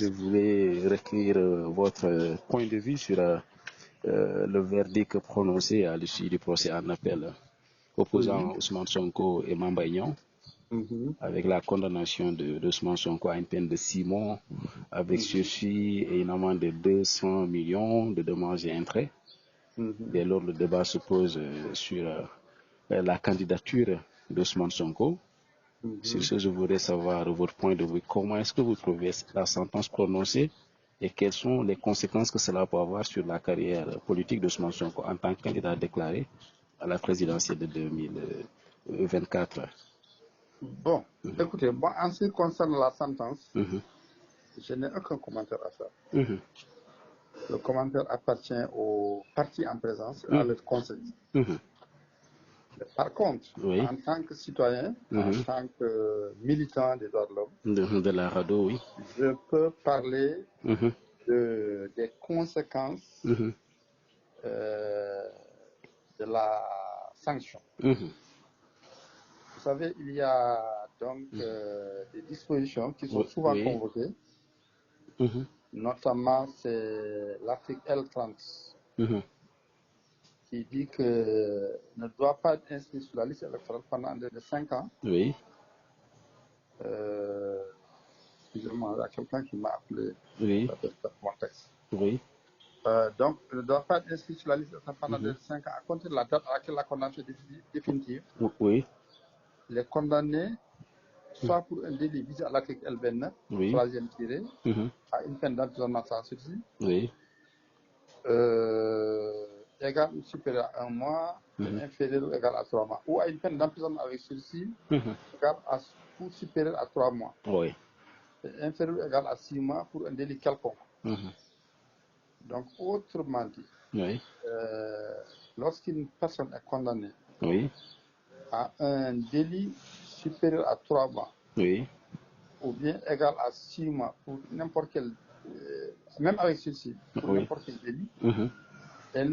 voulais recueillir votre point de vue sur le verdict prononcé à l'issue du procès en appel opposant Ousmane Sonko et Mamba Ignon, avec la condamnation d'Ousmane Sonko à une peine de 6 mois, avec sursis et une amende de 200 millions de dommages et intérêts. Dès lors, le débat se pose sur la candidature d'Ousmane Sonko. Sur ce, je voudrais savoir votre point de vue. Comment est-ce que vous trouvez la sentence prononcée et quelles sont les conséquences que cela peut avoir sur la carrière politique d'Ousmane Sonko en tant que candidat déclaré à la présidentielle de 2024? Bon, écoutez, moi, en ce qui concerne la sentence, je n'ai aucun commentaire à faire. Le commentaire appartient aux partis en présence, à leur conseil. Par contre, en tant que citoyen, en tant que militant des droits de l'homme, de la RADDHO, oui, je peux parler des conséquences de la sanction. Vous savez, il y a donc des dispositions qui sont souvent convoquées, notamment c'est l'article L30 qui dit que ne doit pas être inscrit sur la liste électorale pendant de 5 ans. Oui. Excusez-moi, il y a quelqu'un qui m'a appelé. Oui. Mon texte. Oui. Donc, ne doit pas être inscrit sur la liste électorale pendant de 5 ans à compter de la date à laquelle la condamnation est définitive. Oui. Les condamnés, soit pour un délit visé à l'article L29, troisième tiré, à une peine d'emprisonnement sans sursis. Oui. Égal ou supérieur à 1 mois, inférieur ou égal à 3 mois, ou à une peine d'emprisonnement avec sursis, égal à ou supérieur à 3 mois, oui. et inférieur ou égal à 6 mois pour un délit quelconque. Donc, autrement dit, lorsqu'une personne est condamnée à un délit supérieur à 3 mois, ou bien égal à 6 mois pour n'importe quel, même avec sursis, pour n'importe quel délit, elle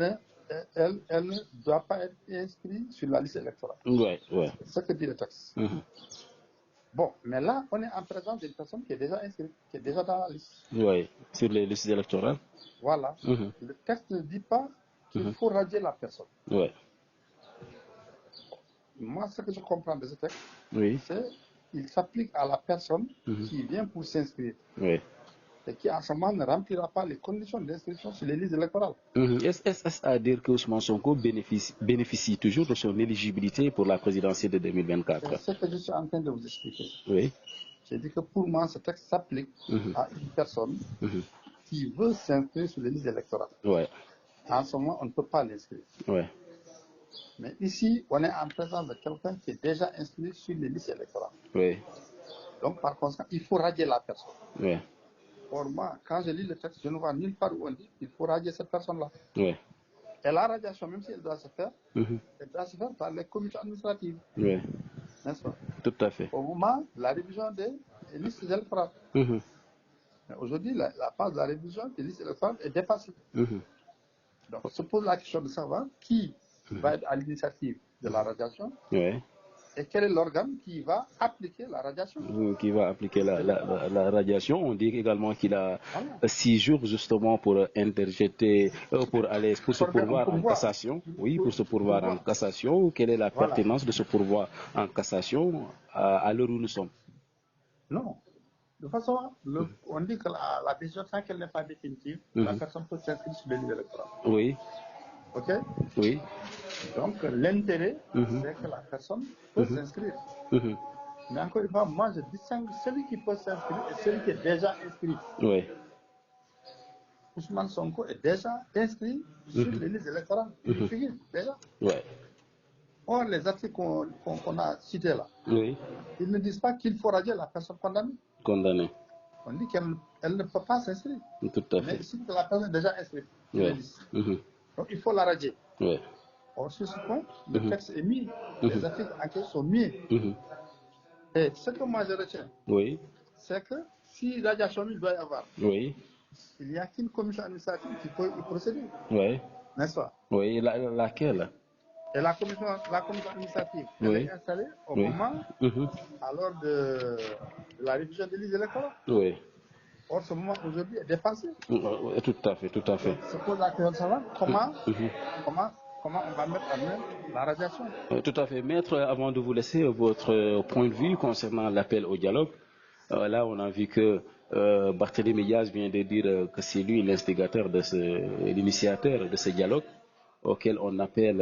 ne doit pas être inscrite sur la liste électorale. C'est ce que dit le texte. Bon, mais là, on est en présence d'une personne qui est déjà inscrite, qui est déjà dans la liste. Oui, sur les listes électorales. Voilà. Le texte ne dit pas qu'il faut radier la personne. Moi, ce que je comprends de ce texte, c'est qu'il s'applique à la personne qui vient pour s'inscrire. Et qui, en ce moment, ne remplira pas les conditions d'inscription sur les listes électorales. Est-ce à dire que Ousmane Sonko bénéficie toujours de son éligibilité pour la présidentielle de 2024? C'est ce que je suis en train de vous expliquer. Oui. J'ai dit que pour moi, ce texte s'applique à une personne qui veut s'inscrire sur les listes électorales. En ce moment, on ne peut pas l'inscrire. Mais ici, on est en présence de quelqu'un qui est déjà inscrit sur les listes électorales. Donc, par conséquent, il faut radier la personne. Pour moi, quand je lis le texte, je ne vois nulle part où on dit qu'il faut radier cette personne-là. Et la radiation, même si elle doit se faire, elle doit se faire par les comités administratifs. N'est-ce pas? Tout à fait. Au moment de la révision des listes électorales. Mais aujourd'hui, la phase de la révision des listes électorales est dépassée. Donc, on se pose la question de savoir qui va être à l'initiative de la radiation et quel est l'organe qui va appliquer la radiation. Qui va appliquer la radiation. On dit également qu'il a 6 jours justement pour interjeter, pour se pourvoir en cassation. Oui, pour se pourvoir en cassation. Quelle est la pertinence de se pourvoir en cassation à l'heure où nous sommes? Non. De toute façon, on dit que la décision, tant qu'elle n'est pas définitive, la personne peut s'inscrire sur les listes électorales. Oui. OK? Oui. Donc, l'intérêt, c'est que la personne peut s'inscrire. Mais encore une fois, moi, je distingue celui qui peut s'inscrire et celui qui est déjà inscrit. Ousmane Sonko est déjà inscrit sur les listes électorales. Il figure déjà. Or, les articles qu'on a cités là, ils ne disent pas qu'il faut radier la personne condamnée. On dit qu'elle ne peut pas s'inscrire. Tout à fait. Mais ici, la personne est déjà inscrite sur les listes. Donc, il faut la radier. Or, sur ce point, le texte est mis. Les articles en question sont mis. Et ce que moi je retiens, c'est que si radiation il doit y avoir, il n'y a qu'une commission administrative qui peut y procéder. N'est-ce pas? Oui, laquelle? Et la commission administrative, elle est installée au moment alors de la révision des listes électorales. Or, ce moment aujourd'hui est dépassé. Tout à fait, tout à fait. Se pose la question de savoir comment on va mettre en œuvre la radiation. Tout à fait. Maître, avant de vous laisser, votre point de vue concernant l'appel au dialogue. Là, on a vu que Barthélémy Diaz vient de dire que c'est lui l'instigateur l'initiateur de ce dialogue auquel on appelle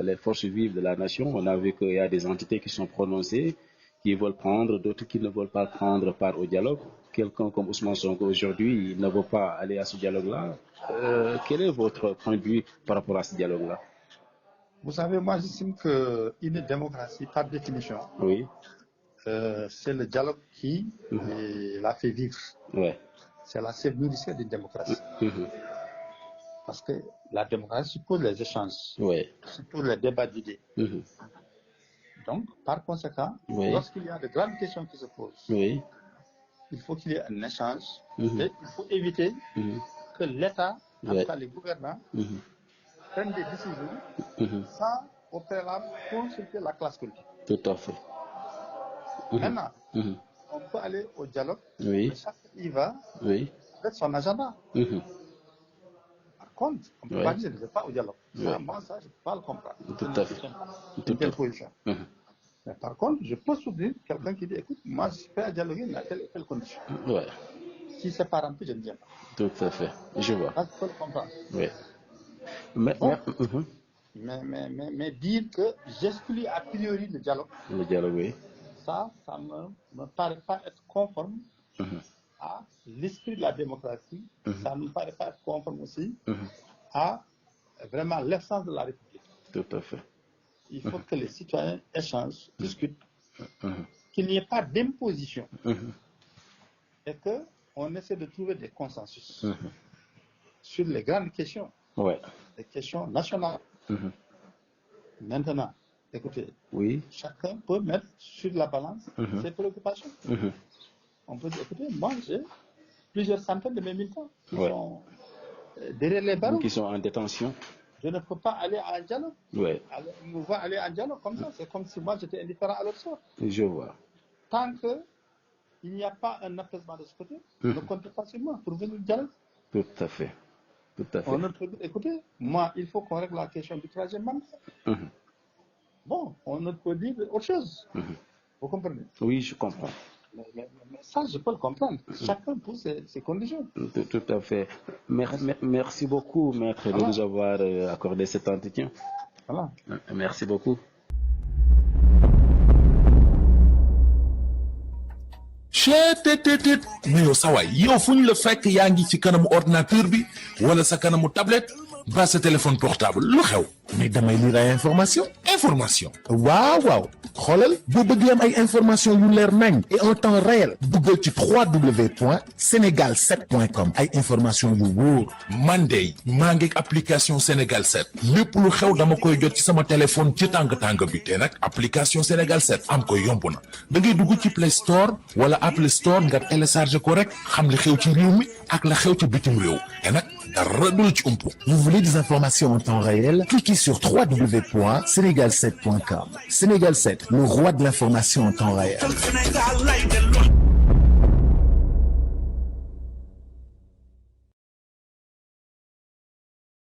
les forces vives de la nation. On a vu qu'il y a des entités qui sont prononcées, qui veulent prendre, d'autres qui ne veulent pas prendre part au dialogue. Quelqu'un comme Ousmane Sonko aujourd'hui, il ne veut pas aller à ce dialogue-là. Quel est votre point de vue par rapport à ce dialogue-là? Vous savez, moi j'estime qu'une démocratie, par définition, oui. C'est le dialogue qui l'a fait vivre. Ouais. C'est la sève nourricière d'une démocratie. Parce que la démocratie suppose les échanges, suppose les débats d'idées. Donc, par conséquent, lorsqu'il y a de grandes questions qui se posent, il faut qu'il y ait un échange et il faut éviter que l'État, en tout cas les gouvernants, prennent des décisions sans au préalable consulter la classe politique. Tout à fait. Maintenant, on peut aller au dialogue, mais chacun y va avec son agenda. Par contre, on ne peut pas dire que je ne vais pas au dialogue. Moi, ça, je ne peux pas le comprendre. Tout à fait. C'est une telle position. Mais par contre, je peux soutenir quelqu'un qui dit, écoute, moi, je suis prêt à dialoguer, mais à telle et telle condition. Si c'est pas rempli, je ne viens pas. Tout à fait. Je vois. Ça, je peux le comprendre. Mais dire que j'exclus a priori le dialogue. Le dialogue, ça me paraît pas être conforme à l'esprit de la démocratie. Ça ne me paraît pas être conforme aussi à vraiment l'essence de la République. Tout à fait. Il faut que les citoyens échangent, discutent, qu'il n'y ait pas d'imposition et qu'on essaie de trouver des consensus sur les grandes questions, les questions nationales. Maintenant, écoutez, chacun peut mettre sur la balance ses préoccupations. On peut dire, écoutez, moi j'ai plusieurs centaines de mes militants qui sont derrière les barreaux. Qui sont en détention. Je ne peux pas aller à un dialogue. Alors, on va aller à un dialogue comme ça. C'est comme si moi j'étais indifférent à leur sort. Je vois. Tant qu'il n'y a pas un apaisement de ce côté, ne comptez pas sur moi pour venir au dialogue. Tout à fait. Tout à fait. On ne peut dire, écoutez, moi, il faut qu'on règle la question du troisième mandat. Bon, on ne peut dire autre chose. Vous comprenez? Oui, je comprends. Mais ça, je peux le comprendre. Chacun pour ses conditions. Tout à fait. Merci beaucoup, maître, de nous avoir accordé cet entretien. Voilà. Merci beaucoup. mais yow sa waay yow fu ñu la fekk yaa ngi ci kanamu ordinateur bi wala sa kanamu tablette ba sa téléphone portable lu xew mais damay lire ay information waaw xoolal boo bëggee am ay information yu leer nañ et en temps réel duggal ci www.senegal7.com ay information yu wóor man de maa ngi application Sénégal 7 lépp lu xew dama koy jot ci sama téléphone ci tàng bi te nag application Sénégal 7 am ko yomb na da ngay dugg ci Play Store wala Apple Store nga télécharger ko rek xam li xew ci réew mi ak la xew ci bitim réew te nag dara du la ci umpu. Vous voulez des informations en temps réel? Cliquez sur www.senegal7.com. Sénégal 7, le roi de l'information en temps réel.